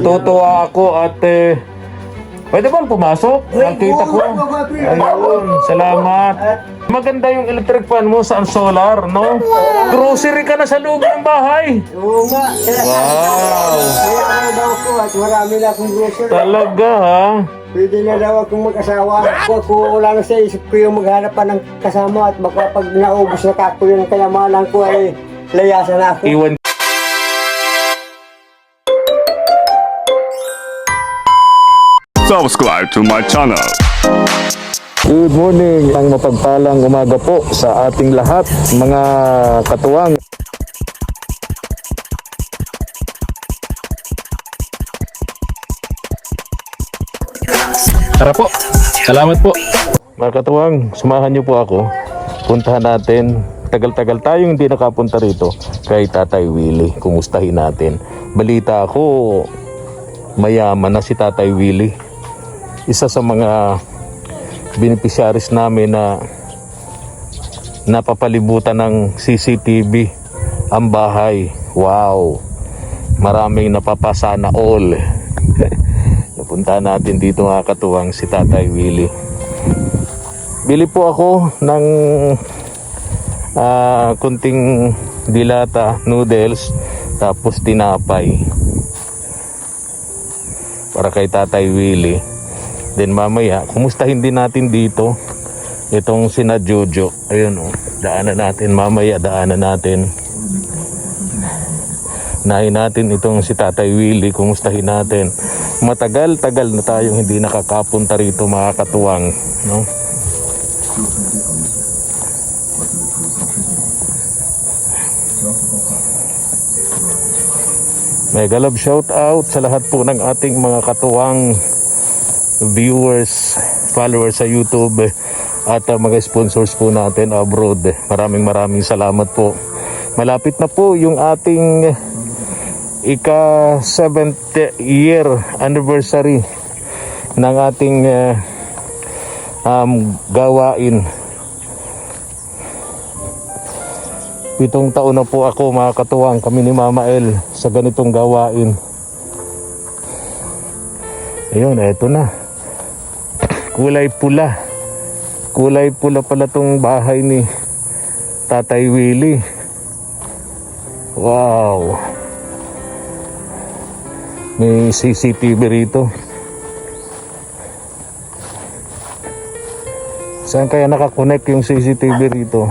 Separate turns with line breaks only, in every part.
Tutuwa ako at pwede bang pumasok? Nakita ko. Ayun, salamat. Maganda yung electric fan mo sa solar, no? Grocery ka na sa loob ng bahay.
Oo nga.
Wow!
Kaya daw ko at marami na akong grocery.
Talaga, ha?
Pwede na daw akong mag-asawa. Wala na sa isip ko yung maghanap pa ng kasama at baka pag naubos na kako yung kayamanan ko ay layasan na ako.
Iwan.
Subscribe to my channel.
Good morning, ang mapagpalang umaga po sa ating lahat, mga katuwang. Tara po, salamat po. Mga katuwang, sumahan niyo po ako. Puntahan natin, tagal-tagal tayong hindi nakapunta rito kay Tatay Willie. Kumustahin natin. Balita ako, mayaman na si Tatay Willie. Isa sa mga beneficiaries namin na napapalibutan ng CCTV ang bahay. Wow, maraming napapasana all. Napunta natin dito mga katuwang si Tatay Willie. Bili po ako ng kunting dilata, noodles, tapos tinapay para kay Tatay Willie. Then mamaya, kumustahin din natin dito itong sina Jojo. Ayun o, daanan natin mamaya, daanan natin. Nahin natin itong si Tatay Willie, kumustahin natin. Matagal-tagal na tayong hindi nakakapunta rito mga katuwang, no? Mega love shout out sa lahat po ng ating mga katuwang viewers, followers sa YouTube at mga sponsors po natin abroad. Maraming salamat po. Malapit na po yung ating ika 7th year anniversary ng ating gawain. 7 taon na po ako mga katuwang, kami ni Mama El sa ganitong gawain. Ayun, eto na. Kulay pula. Kulay pula pala tong bahay ni Tatay Willie. Wow. May CCTV rito. Saan kaya nakakonect yung CCTV rito?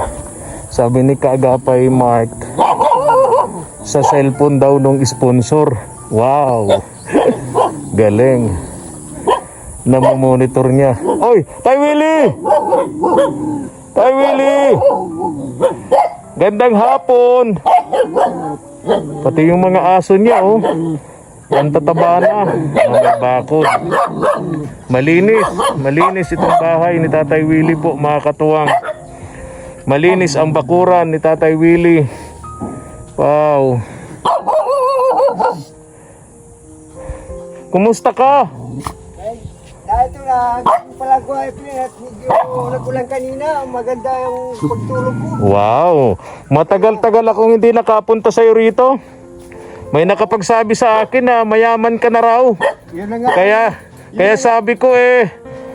Sabi ni Kaagapay Mark, sa cellphone daw nung sponsor. Wow. Galing. Namomonitor niya. Oy, Tay Willie! Tay Willie! Gandang hapon! Pati yung mga aso niya, oh. Ang tataba na. Mga bakod. Malinis itong bahay ni Tatay Willie po, mga katuwang. Malinis ang bakuran ni Tatay Willie. Wow. Kumusta ka?
Ito na, pala ko ay pinat. Medyo nagulang kanina. Maganda yung pagtulog ko.
Wow. Matagal-tagal akong hindi nakapunta sa'yo rito. May nakapagsabi sa akin na mayaman ka na raw.
Yun na nga.
Kaya sabi ko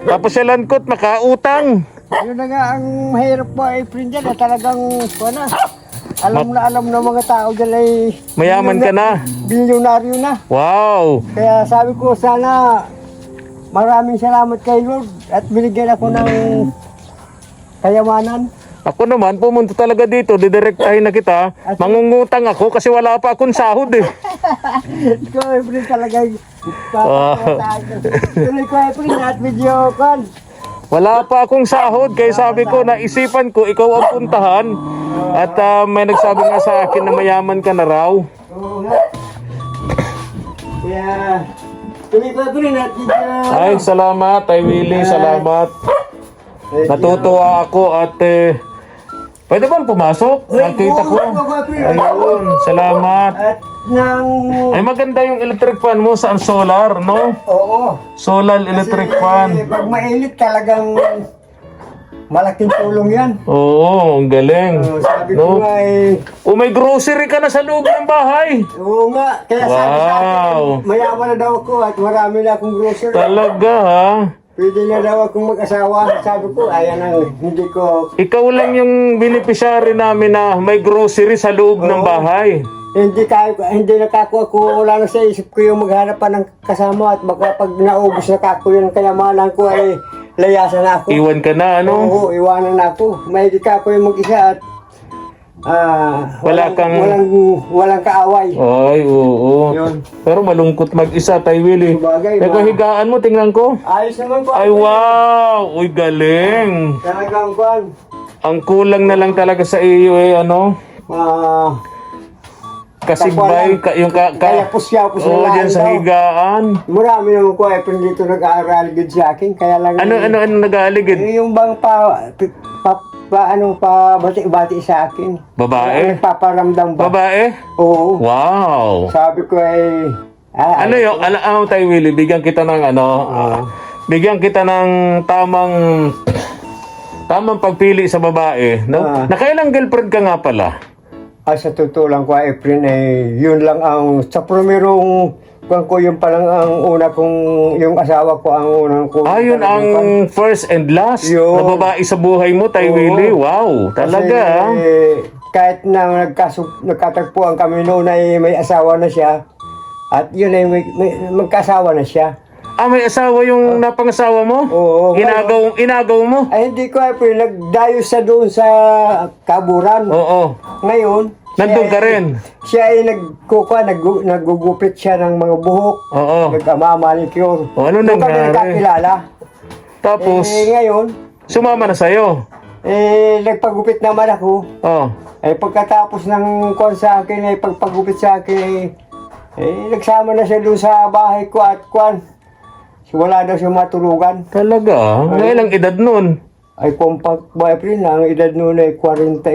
papasyalan ko't makautang.
Yun na nga ang mahirap po ay friend dyan. Talagang alam na mga tao dyan ay
Mayaman ka na.
bilyonaryo na.
Wow.
Kaya sabi ko sana maraming salamat kay Lord at binigyan ako ng kayamanan.
Ako naman, pumunta talaga dito, didirektahin na kita. Mangungutang ako kasi wala pa akong sahod eh.
Ko friend talaga tuloy ko friend at video call.
Wala pa akong sahod, kaya sabi ko, naisipan ko, ikaw ang puntahan. At may nagsabi nga sa akin na mayaman ka na raw.
Oo nga. Kaya tuloy ko friend at video.
Ay, salamat, Tay Willie, salamat. Natutuwa ako at pwede bang pumasok? Nakita ko. Ayun, salamat.
At nang
Ay, maganda yung electric fan mo sa solar, no?
oo.
Solar electric fan.
Pag mainit talagang malaking tulong yan.
Oo, ang galing.
Sabi ko
No?
nga eh,
May grocery ka na sa loob ng bahay.
oo nga, kaya sabi sa akin,
Wow.
mayaman na daw ako at marami na akong grocery.
Talaga ha?
Pwede na daw akong mag-asawa. Sabi ko, ayan ang hindi ko,
Ikaw lang yung beneficiary namin na may grocery sa loob ng bahay.
hindi nakakuha ko, wala na sa isip ko yung maghanap pa ng kasama at baka pag naubos na kako yung kayamanan ko ay layasan na ako.
Iwan ka na, ano?
Oo, iwanan na ako. May di ka ako yung mag-isa at
Wala kang-
walang kaaway.
Ay, oo.
Yun.
Pero malungkot mag-isa, Tay Willie.
Sabagay,
Teka, higaan mo, tingnan ko.
Ayos naman ko.
Ay, wow! Uy, galing!
Talagang kwan.
Ang kulang na lang talaga sa iyo ano? Kasibay, yung
Kaya pusyapos na
Oo,
lang
dyan sa
daw.
higaan.
Marami naman ko ay dito nag-aaral gid sa akin. Kaya lang
Ano nag-aaligid?
yung bang bati-bati sa akin.
Babae?
Nagpaparamdam ba?
Babae?
Oo.
Wow!
Sabi ko ay...
Ano yung, Tay Willie, bigyan kita ng bigyan kita ng tamang pagpili sa babae, no? Nakailang girlfriend ka nga pala?
Sa totoo lang ko, Efren, yun lang ang... Sa primerong... Kung ko yung palang ang una kong... Yung asawa ko ang unang ko.
Yun ang first and last
Yun.
na babae sa buhay mo, Tay
Oo.
Willie. Wow, talaga.
Kahit na nagkatagpuan kami noon ay may asawa na siya. At yun ay magkasawa na siya.
May asawa yung napangasawa mo?
Oo.
Inagaw mo?
Ay hindi ko ay nagdayo sa doon sa kaburan.
Oo.
Ngayon,
Nandun ka rin?
Siya ay naggugupit siya ng mga buhok.
Oo.
Nagmamanicure.
Ano
Doon kami
nangyari?
nagkakilala.
Tapos,
Ngayon,
sumama na sa'yo.
nagpagupit naman ako.
Oh.
Pagkatapos ng kon sa akin, pagpagupit sa akin, nagsama na siya doon sa bahay ko at kwan. Wala daw siya matulugan.
Talaga? Ilang edad nun?
Ay compact boyfriend, ang edad noon ay 44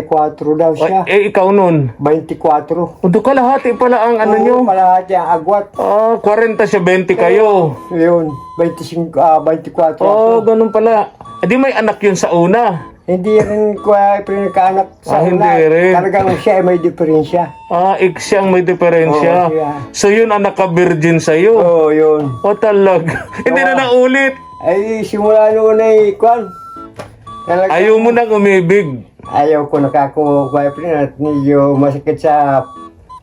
daw siya.
Ikaw nun?
24.
Doon kalahati pala ang ano nyo?
Palahati ang agwat.
40 siya, 20 kayo.
Yun, 24
Oo,
ako.
ganun pala. Di may anak yun sa una.
Hindi rin ko ay pinagkaanak sa
Hindi
una.
rin.
Talagang siya ay may diferensya.
Siyang may diferensya.
Oo, siya.
So yun ang naka-virgin sa'yo?
Oo, yun.
Talaga. Hindi na naulit.
Ay, simula noon ay, kwan. Talagang,
Ayaw mo nang umibig.
ayaw ko boyfriend at medyo masakit sa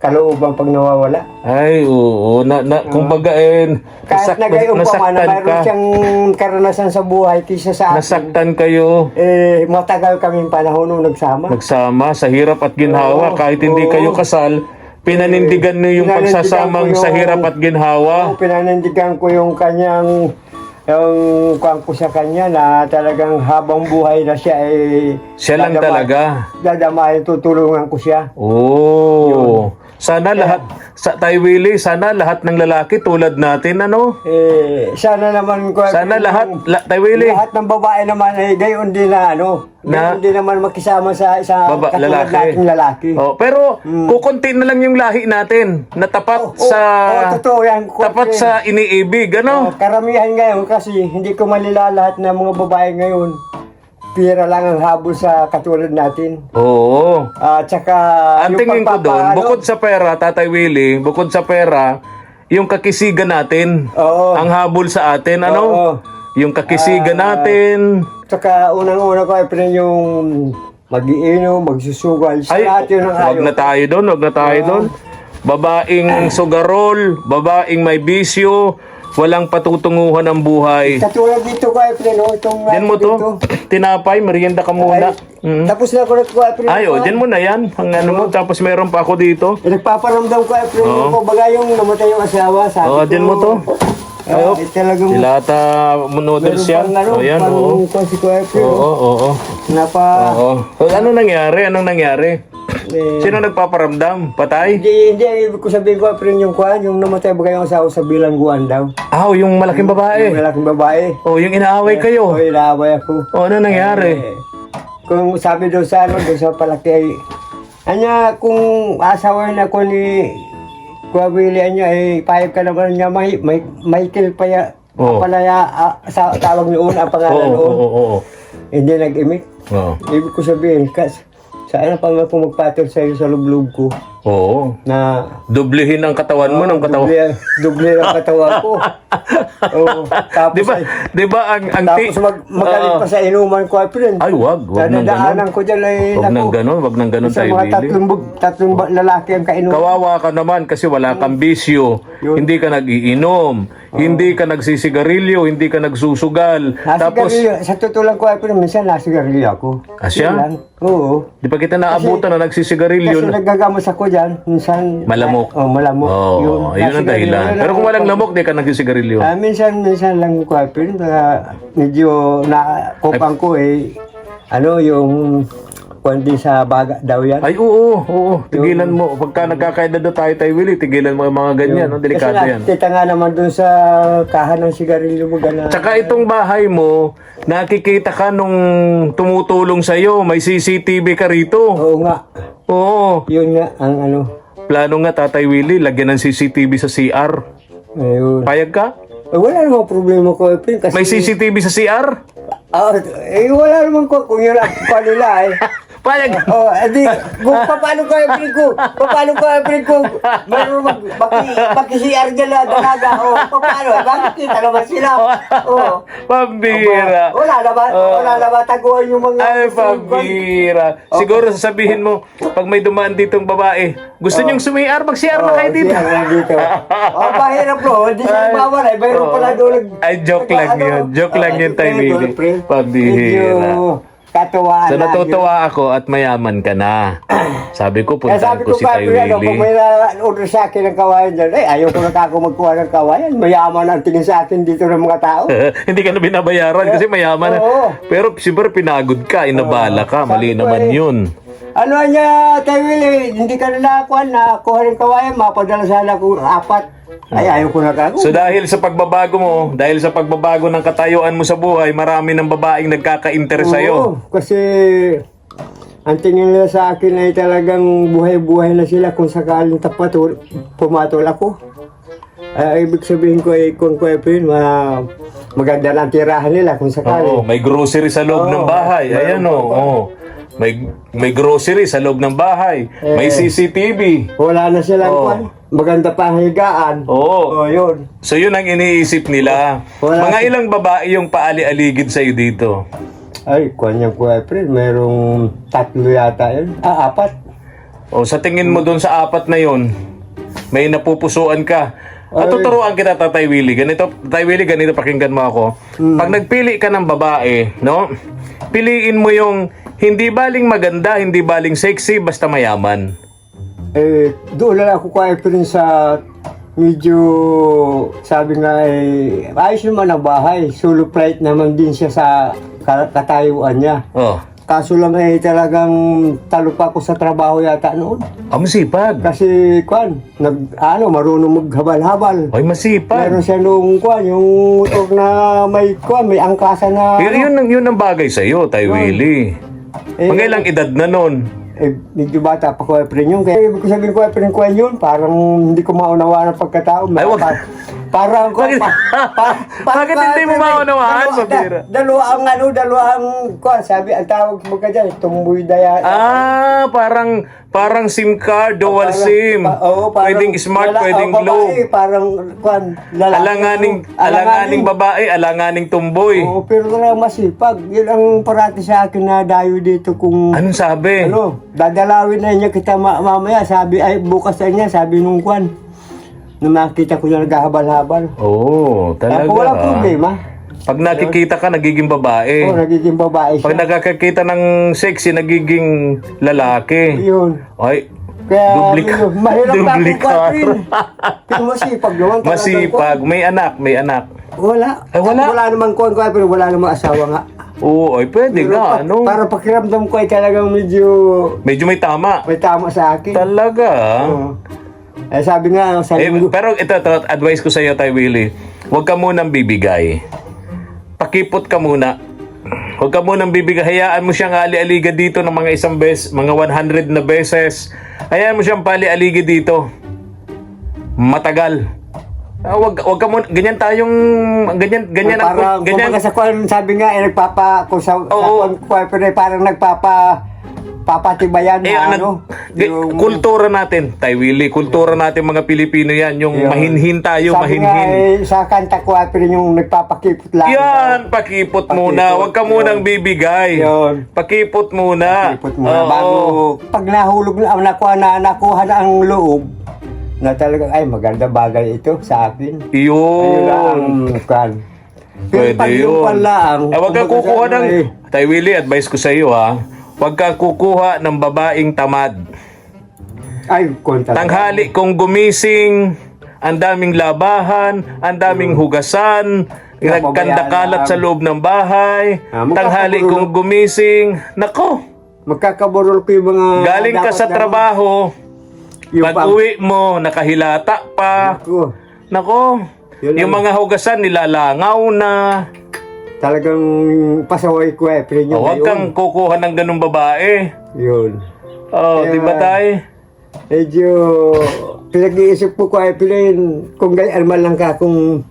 kalooban pag nawawala.
Ay, oo. Kumbaga,
Kahit nagayong pa man na mayroon siyang karanasan sa buhay kaysa sa akin.
Nasaktan kayo.
Matagal kaming panahon nung nagsama.
Nagsama sa hirap at ginhawa.
Oo,
Kahit hindi
oo.
kayo kasal, pinanindigan niyo yung
Pinanindigan
pagsasamang
ko
sa
yung-
hirap at ginhawa.
Pinanindigan ko yung kanyang kuwan ko sa kanya na talagang habang buhay na siya ay
Siya lang talaga.
dadamahin, tutulungan ko siya.
Oo. Sana lahat, Tay Willie, sana lahat ng lalaki tulad natin, ano?
Sana naman ko
Sana lahat, Tay Willie,
lahat ng babae naman ay gayon din na gayon din naman makisama sa isang katulad nating lalaki.
Pero kukunti na lang yung lahi natin na tapat
totoo yan.
tapat sa iniibig, ano?
Karamihan ngayon kasi hindi ko malila lahat ng mga babae ngayon. Pira lang ang habol sa katulad natin.
Oo.
At saka
Ang tingin ko doon, bukod sa pera, Tatay Willie, bukod sa pera, yung kakisigan natin,
Oo.
ang habol sa atin, ano?
Oo.
Yung kakisigan natin.
Saka unang-una ko ay yung mag-iinom, magsusugal. Sa lahat yun ang
wag
ayaw.
na tayo doon, wag na tayo doon. Babaeng sugarol, babaeng may bisyo, walang patutunguhan ang buhay.
Katulad dito ko ay itong
Diyan mo to, tinapay, merienda ka muna.
Tapos na ako nagkuha ay
Diyan mo na yan. Ang ano mo, tapos meron pa ako dito.
nagpaparamdam ko ay ko baga yung namatay yung asawa sa
Diyan mo to. Ayop.
talagang
Dilata noodles yan. Yan, oo.
si Kuya
Oo.
Napa,
Ano nangyari? Anong nangyari? Sino nagpaparamdam? Patay?
hindi, ibig ko sabihin ko, yung kuha, yung namatay ba kayong asawa sa bilangguan daw?
Yung malaking babae.
Yung malaking babae.
Yung inaaway kayo.
O, inaaway ako.
Ano nangyari?
Kung sabi daw sa doon sa palaki ay, kung asawain ako ni Kuya Willie niya, payag ka naman niya, Michael Paya,
Oo.
sa tawag noon, ang pangalan noon.
Oo.
hindi nag-imik.
Oo.
Ibig ko sabihin, saan pa nga kung magpatol sa'yo sa loob ko
Oo.
na
Dublihin ang katawan mo ng katawan.
Duble ang katawan ko. Oo. Tapos,
Di ba? Di ba ang
tapos magaling pa sa inuman ko, friend.
Ay, wag nang
Nadaanan
ganon.
ko dyan ay,
Wag nang ganon, wag nang ganon
sa
tayo,
mga
Willie.
tatlong lalaki ang kainuman.
Kawawa ka naman kasi wala kang bisyo.
Yun.
Hindi ka nag-iinom. Hindi ka nagsisigarilyo, hindi ka nagsusugal. Tapos,
Nasigarilyo. Sa totoo lang ko, pero minsan nasigarilyo ako.
Ah, siya?
Yun lang. Oo.
di pa kita naabutan na nagsisigarilyo.
Kasi nagagamot ako dyan, minsan...
Malamok.
Malamok.
Oo, yun ang dahilan.
Nasigarilyo
Pero kung
lang
walang
ako.
lamok, di ka nagsisigarilyo.
Minsan lang ko, pero medyo nakupang ko yung kundi sa baga daw yan.
Ay, oo. Tigilan mo. Pagka nagkakaedad na tayo, Willie, tigilan mo yung mga ganyan. No? Delikado
Kasi
yan.
nakikita nga naman dun sa kahan ng sigarilyo mo gana.
Tsaka itong bahay mo, nakikita ka nung tumutulong sa'yo. May CCTV ka rito.
Oo nga.
Oo.
Yun nga ang ano.
Plano nga, Tatay Willie, lagyan ng CCTV sa CR.
Ayun.
Payag ka?
Wala namang problema ko, kasi...
May CCTV sa CR?
Wala naman ko kung yun ang panila
Payag!
edi, kung paano ko mayroon makisiar dyan na dalaga, paano, bakit kita naman sila,
Pambira!
wala naman taguan yung mga,
Ay, pambira! Siguro sasabihin mo, pag may dumaan ditong babae, gusto niyong sumi-CR, mag-CR na kayo dito.
dito. Mahirap bro, hindi siya mawala, mayroon pala doon.
Ay, joke lang yun. Joke lang yun, Tay Willie. Pambira.
Katuwaan
So natutuwa ako at mayaman ka na. Sabi ko,
Kaya
puntahan
sabi
ko
ko
si
pa,
Tay
pag may
Willie.
order sa akin ng kawayan dyan, ayaw ko na ako magkuha ng kawayan. Mayaman ang tingin sa akin dito ng mga tao.
Hindi ka na binabayaran kasi mayaman na.
Oo.
Pero siyempre pinagod ka, inabala ka. Mali
Sabi ko
naman yun.
Ano niya, Tay Willie, hindi ka na nakuha ng kawayan, mapadala sana ko 4. Ay, ayaw ko na ako.
So dahil sa pagbabago mo, dahil sa pagbabago ng katayuan mo sa buhay, marami ng babaeng nagkaka-interest sa'yo.
Oo, kasi ang tingin nila sa akin ay talagang buhay-buhay na sila kung sakaling pumatol ako. Ibig sabihin ko ay kung maganda ng tirahan nila kung sakali.
Oo, may grocery sa loob ng bahay. Ayan o. May grocery sa loob ng bahay. May CCTV.
Wala na silang maganda pa ang higaan.
Oo.
Yun.
So yun ang iniisip nila.
Wala.
Mga ilang babae yung paali-aligid sa'yo dito?
Ay, kanyang boyfriend, merong 3 yata yun. 4.
O sa tingin mo doon sa 4 na yun, may napupusuan ka. At tuturuan kita, Tatay Willie. Ganito, Tatay Willie, ganito pakinggan mo ako. Pag nagpili ka ng babae, no? Piliin mo yung hindi baling maganda, hindi baling sexy, basta mayaman.
Doon lang ako boyfriend sa medyo, sabi nga ayos naman ang bahay. Solo flight naman din siya sa katayuan niya.
Oh.
Kaso lang talagang talo pa ako sa trabaho yata noon.
Masipag.
Kasi marunong maghabal-habal.
Ay, masipag.
Meron siya nung yung motor na may angkasa na...
Pero yun ang bagay sa'yo, Tay Willie. Mga ilang edad na nun.
Medyo bata pa ko yun. Kaya ibig ko sabihin ko yun, parang hindi ko maunawa ng pagkatao.
Ay, wag.
Parang
Bakit- Bakit hindi mo maunawaan, Pabira?
Dalawang sabi, ang tawag mo ka dyan, tumboy daya.
Parang SIM card, dual SIM. Pwedeng smart, pwedeng globe.
Parang lalaki.
Alanganing babae, alanganing tumboy.
Oo, pero talagang masipag. Yun ang parati sa akin na dayo dito kung...
Anong sabi?
Dadalawin na niya kita mamaya. Sabi, bukas na niya, sabi nung nung nakita ko na naghahabal-habal.
Oo, talaga.
Ako walang problema.
Pag nakikita ka, nagiging babae.
Oo, nagiging babae siya.
Pag nakakakita ng sexy, nagiging lalaki.
Yun.
Ay,
Kaya
Duplikat.
mahirap na akong
Duplikat.
boyfriend. Pero masipag naman. talagang
masipag. May anak.
Wala.
Ay, wala.
Wala namang pero wala namang asawa nga.
Oo, ay pwede
Pero
nga, ano?
Para pakiramdam ko ay talagang medyo
Medyo may tama.
may tama sa akin.
Talaga.
Oo. Sabi nga sa linggo.
Pero ito, advice ko sa iyo, Tay Willie. Huwag ka munang bibigay. Pakipot ka muna. Huwag ka munang bibigay. Hayaan mo siyang ali-aliga dito ng mga isang beses, mga 100 na beses. Hayaan mo siyang pali-aliga dito. Matagal. Wag ka mo, ganyan tayong, ganyan ang,
Parang,
ganyan.
kumbaga sa kwan, sabi nga, kung sa
Oo.
kwan, parang papatibayan na
Kultura natin, Tay Willie, kultura natin mga Pilipino yan, yung
Yun.
mahinhin tayo,
sabi nga,
mahinhin.
sa kanta ko, pero yung nagpapakipot lang.
Yan, pakipot muna.
Pakipot,
Huwag ka munang bibigay.
Yun.
Pakipot muna.
Pakipot muna.
Oo.
Bago, pag nahulog na, nakuha na ang loob, na talagang, ay, maganda bagay ito sa akin. Ayun lang, kan. Pero
Pwede
pag yung
yun.
panlaang,
Huwag ka
kumbaga
kukuha
sa
ng...
ano,
Tay Willie, advice ko sa iyo ha. Huwag ka kukuha ng babaeng tamad.
ay, konta.
Tanghali kung gumising, ang daming labahan, ang daming hugasan, nagkandakalat sa loob ng bahay. Tanghali kung gumising, nako,
Magkakaburol ko yung mga...
galing ka
dapat
sa
na-
trabaho,
Yung
pag uwi mo, nakahilata pa.
Ako,
Nako,
Yun
yung
lang.
mga hugasan nilalangaw na.
talagang pasaway ko pero yun
Huwag kang kukuha ng ganung babae.
Yun.
Oh, di ba tay?
Medyo pinag-iisip ko Pilin, kung ganyan man lang ka kung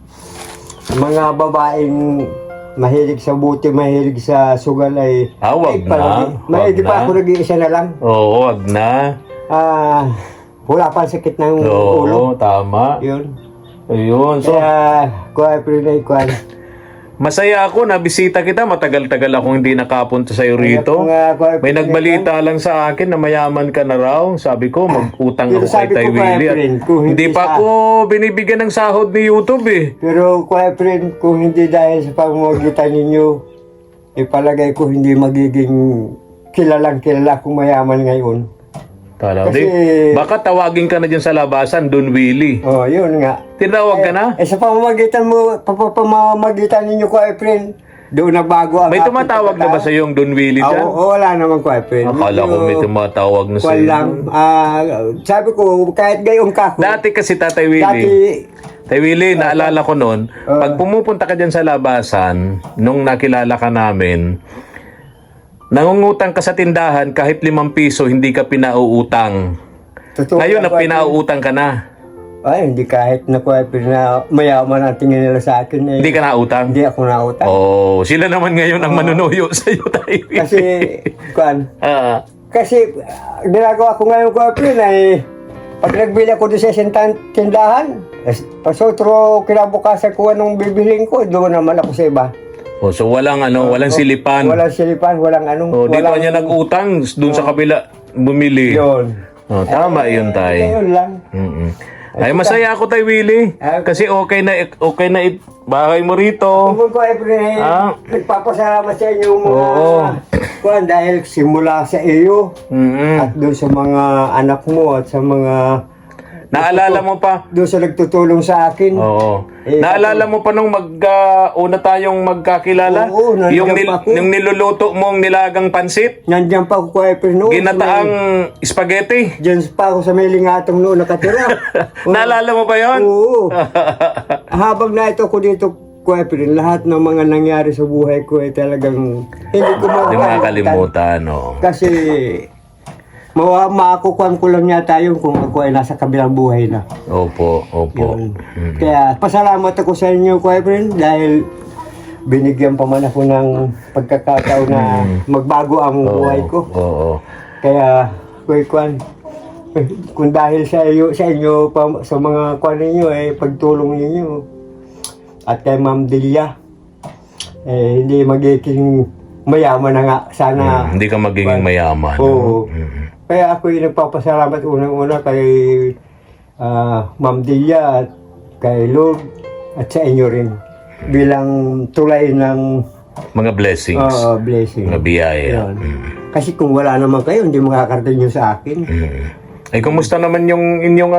mga babaeng mahilig sa buti, mahilig sa sugal ay...
Wag na.
Mahilig
Wag
pa
na.
ako nag-iisa na lang.
Oo, wag na.
Wala pa sakit ng ulo.
Oo, tama.
Yun.
Ayun. So,
Kaya Pilin ay kwan.
masaya ako na bisita kita. Matagal-tagal akong hindi nakapunta sa'yo rito. May nagbalita lang sa akin na mayaman ka na raw. Sabi ko, mag-utang
Pero
ako kay
sabi ko,
Tay
Kuya
Willie. At
Efren, kung
hindi
hindi
pa
sa-
ako binibigyan ng sahod ni YouTube eh.
Pero Pilin, kung hindi dahil sa pamamagitan ninyo, ipalagay ko hindi magiging kilalang kilala kung mayaman ngayon.
Tala,
Kasi-
baka tawagin ka na dyan sa labasan, Don Willie.
Oh, yun nga.
Tinawag ka na?
Sa pamamagitan ninyo, Efren, doon nagbago ang...
May tumatawag na ba sa yung Don Willie dyan?
Oo, wala naman, Efren.
Akala ko may tumatawag na sa
Kwan lang. Sabi ko, kahit gayong ka ko,
Dati kasi Tatay
dati,
Willie. Tay Willie, naalala ko noon, pag pumupunta ka dyan sa labasan, nung nakilala ka namin, nangungutang ka sa tindahan kahit 5 piso, hindi ka pinauutang.
totoo
Ngayon na
lang, Kuya Efren.
pinauutang ka na.
Ay, hindi kahit na Efren na mayaman ang tingin nila sa akin.
Hindi ka nautang.
Hindi ako nautang.
Oh, sila naman ngayon ang manunuyo sa iyo, Tay Willie.
Kasi, kwan,
Ah,
ginagawa ko ngayon Efren ay pag nagbili ako doon sa isang tindahan, pasotro kinabukasan ko anong bibiling ko, doon naman ako sa iba.
oh, so walang walang silipan.
Walang silipan, walang anong...
Oh, dito
walang-
niya nag-utang, doon sa kabila bumili.
Yun.
Oh, tama yun, Tay.
Yun lang.
Mm-mm. Ay, masaya ako, Tay Willie. Kasi okay na bahay mo rito.
Kung ko Efren, nagpapasalamat sa inyo mga...
Oo.
Kwan, dahil simula sa iyo
Mm-mm.
at doon sa mga anak mo at sa mga...
Naalala mo pa?
Doon sa nagtutulong sa akin.
Oo.
Eh,
Naalala mo pa nung una tayong magkakilala?
Oo, nandiyan pa ako.
Yung niluluto mong nilagang pansit?
Nandiyan pa ako Efren noon.
Ginataang spaghetti?
Diyan pa ako sa may lingatong noon nakatira.
Naalala mo ba yon?
Oo. Habang na ito ko dito, Efren, lahat ng mga nangyari sa buhay ko ay talagang hindi ko
Hindi makakalimutan, no?
Kasi makukuhan ko lang yata yun kung ako ay nasa kabilang buhay na.
Opo, opo.
Yun. Kaya pasalamat ako sa inyo, Efren, dahil binigyan pa man ako ng pagkakataon na magbago ang buhay ko.
Oo.
Kaya, Kwan, kung dahil sa inyo sa mga kwan ninyo, pagtulong ninyo, at kay Ma'am Delia, hindi magiging mayaman na nga. Sana,
Hindi ka magiging mayaman.
oo. Kaya ako yung nagpapasalamat unang-una kay Ma'am Delia at kay Lord at sa inyo rin. Bilang tulay ng
Mga blessings.
blessing.
Mga biyaya.
Yun. Kasi kung wala naman kayo, hindi makakarating nyo sa akin.
Ay, kumusta naman yung inyong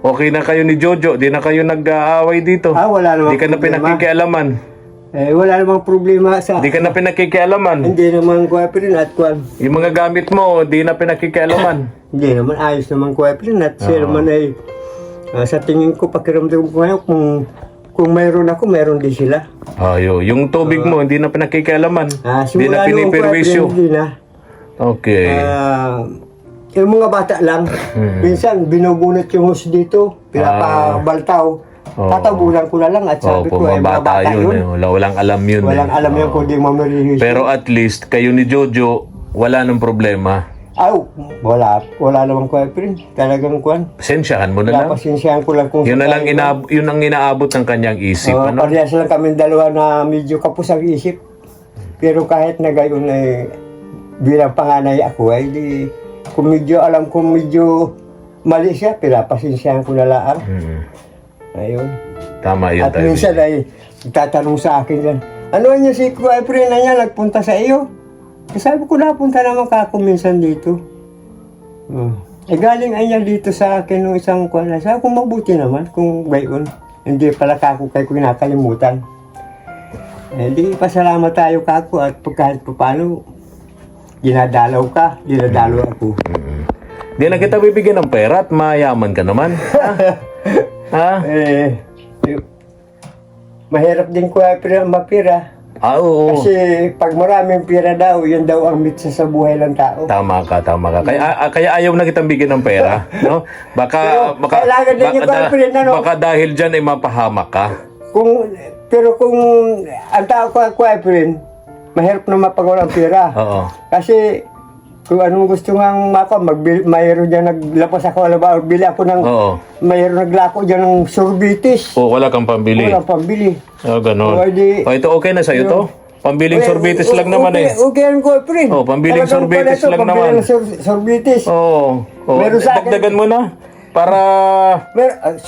Okay na kayo ni Jojo? Di na kayo nag-aaway dito?
Wala namang
Di ka na
problema.
pinakikialaman?
Wala namang problema sa...
Di ka na pinakikialaman?
Hindi naman Efren at Kwan.
Yung mga gamit mo, di na pinakikialaman?
Hindi naman ayos naman Efren at siya naman ay sa tingin ko pakiramdam ko ngayon kung mayroon ako, mayroon din sila.
Ayo, yung tubig mo, hindi na pinakikialaman? Di na
Simula noong
piniperwisyo?
Efren, hindi na.
Okay.
Yung mga bata lang, minsan binubunot yung hose dito, pinapabaltaw.
Oo.
Tatabunan ko na lang at sabi
Opo,
ko,
mga bata yun. Walang alam yun.
Walang alam yan kundi mamarilis.
Pero at least, kayo ni Jojo, wala nang problema.
Wala namang boyfriend. Talagang kuwan.
Pasensyahan mo na lang.
Napasensyahan ko lang kung
Yun na lang, yun ang inaabot ng kanyang isip. Ano?
Parehas lang kami dalawa na medyo kapos ang isip. Pero kahit na gayon bilang panganay ako, di, kung medyo alam kong medyo mali siya, pinapasensyahan ko na lang. Ayun.
Tama yun,
At
tayo.
minsan ay tatanong sa akin yan, ano niya si boyfriend na niya nagpunta sa iyo? Sabi ko, napunta naman ka ako minsan dito. Galing ay niya dito sa akin nung isang kuwan. Sabi ko, mabuti naman kung gayon. Hindi pala kako kayo kinakalimutan. Di pasalamat tayo kako at kahit paano, dinadalaw ka, dinadalaw ako.
Di na kita bibigyan ng pera at mayaman ka naman. Ha?
Mahirap din ko mapira.
Oo.
Kasi pag maraming pira daw, yun daw ang mitsa sa buhay ng tao.
Tama ka. Kaya ayaw na kitang bigyan ng pera, no?
Pero kailangan din yung boyfriend, ano?
Baka dahil dyan ay mapahamak ka.
Pero kung ang tao ko boyfriend, mahirap na mapagawa ng pira.
Oo.
Kasi kung anong gusto nga mayroon dyan naglapas ako, bili ako ng,
Oo.
mayroon naglako dyan ng sorbitis.
O, wala kang pambili.
Walang pambili.
Ganun.
O, di-
Ito okay na sa'yo to? Pambiling sorbitis lang naman
Okay ang boyfriend.
Oh, pambiling
Talagang
sorbitis
pala ito,
lang naman.
Pambiling sorbitis.
Oo.
Meron sa akin.
Dagdagan mo na. Para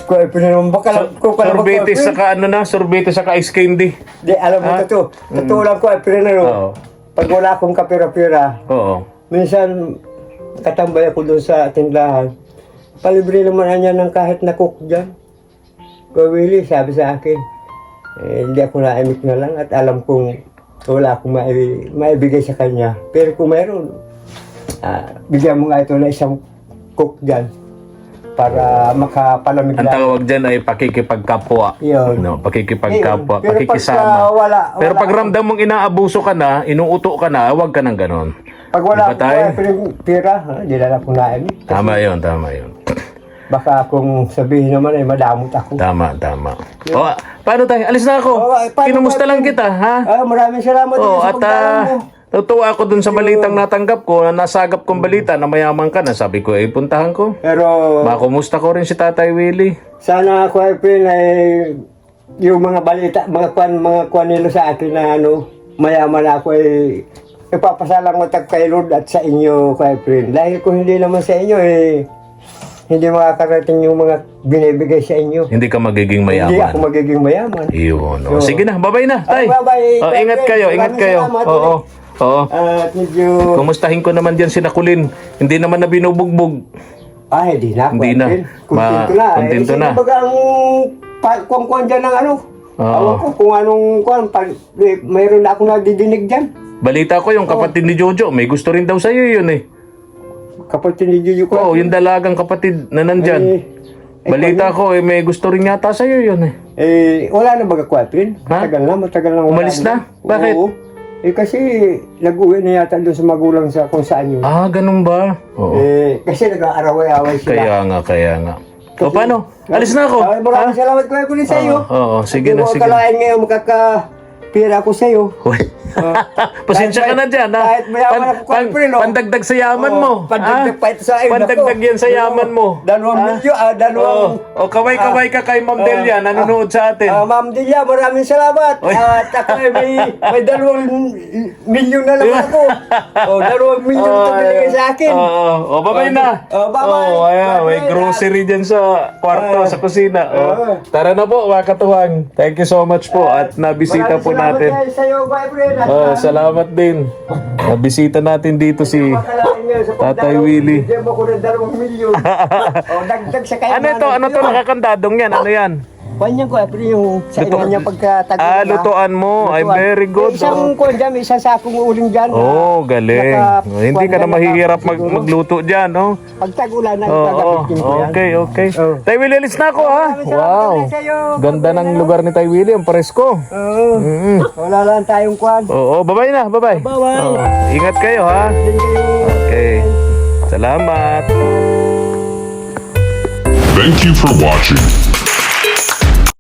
Boyfriend naman baka kung
sorbitis saka sorbitis saka ice candy.
Di, alam mo ito. Totoo lang ko, boyfriend
Oo.
Pag wala akong kapira-pira,
Oo.
minsan katambay ako doon sa tindahan. Palibre naman niya ng kahit na cook dyan. Kuya Willie, sabi sa akin, hindi ako naimik na lang at alam kong wala akong maibigay sa kanya. Pero kung mayroon, bigyan mo nga ito na isang cook dyan para makapalamig
Ang tawag dyan ay pakikipagkapwa.
Yun.
No, pakikipagkapwa,
Pero
pakikisama.
pagka wala,
Pero pag ramdam mong inaabuso ka na, inuuto ka na, huwag ka ng ganon.
pag wala
Diba tayo?
akong pira, di na lang akong naimik.
Tama yun.
Baka kung sabihin naman ay madamot ako.
Tama. O, paano tayo? Alis na ako. Kinumusta lang kita, ha?
Maraming salamat din sa
At
pagdalaw mo.
natuwa ako dun sa balitang natanggap ko, nasagap kong balita na mayaman ka na. Sabi ko, puntahan ko.
Pero
Makumusta ko rin si Tatay Willie.
sana ako ay yung mga balita, mga kwan nila sa akin na mayaman ako ay ipapasalamat kay Lord at sa inyo, Kuya Efren. Dahil kung hindi naman sa inyo hindi makakarating yung mga binibigay sa inyo.
Hindi ka magiging
Hindi
mayaman.
ako magiging mayaman.
Iyon. O, sige na, bye-bye na, tay.
bye-bye,
O,
Tay
ingat
Fred.
kayo, ingat
Maraming
kayo.
salamat
Oo.
At medyo
Kumustahin ko naman dyan si Nakulin. Hindi naman na binubugbog.
hindi na.
Hindi na.
Kontento na.
Kontento na.
Baga ang kung dyan ng
Oo.
Awan ko kung anong mayroon na akong nadidinig dyan.
Balita ko yung kapatid ni Jojo, may gusto rin daw sa'yo yun eh.
Kapatid ni Juju ko.
Oo, yung dalagang kapatid na nandyan. Balita ko, may gusto rin yata sa'yo yun eh.
Wala na baga kwatrin.
Ha?
Matagal na. wala
Umalis na? Bakit?
Oo. Kasi nag-uwi na yata doon sa magulang sa kung saan yun.
Ganun ba? Oo.
Kasi nag-aaraway-away sila.
Kaya nga. O, paano? Alis na ako.
Maraming salamat ko ulit sa iyo.
Oo, sige na, sige.
Hindi mo akalain ngayon makakapira ko sa iyo.
Pasensya ka na dyan, ha?
Kahit mayaman ako, Kuya, no?
Pandagdag sa yaman mo.
Pandagdag pa ito sa iyo.
Pandagdag yan sa yaman mo.
2 milyon,
O, kaway-kaway ka kay Ma'am Delia, nanonood sa atin.
Ma'am Delia, maraming salamat. At ako may 2 milyon na naman ako. 2 milyon ito binigay sa akin.
O, bye-bye na.
Bye-bye.
Ayan, may grocery dyan sa kwarto, sa kusina. Tara na po, mga katuwang. Thank you so much po at nabisita po natin.
Maraming salamat sa iyo, boyfriend.
Salamat din. Nabisita natin dito si Tatay Willie.
Bigyan mo ko ng 2 milyon. Dagdag sa kanya.
Ano to nakakandadong yan? Ano yan?
Kanya ko, yung sa ina niya pagkatagal.
Lutuan mo. Ay, very good.
Isang kuwan dyan, may isang sakong uling dyan.
Galing. Hindi ka na mahihirap magluto dyan, no?
Pagtagulan na gagamitin ko yan.
Okay. Tay Willie, alis na ako, ha? Wow. Ganda ng lugar ni Tay Willie, ang presko.
Wala lang tayong kuwan.
Bye-bye na, bye-bye.
Bye-bye.
Ingat kayo, ha? Okay. Salamat.
Thank you for watching.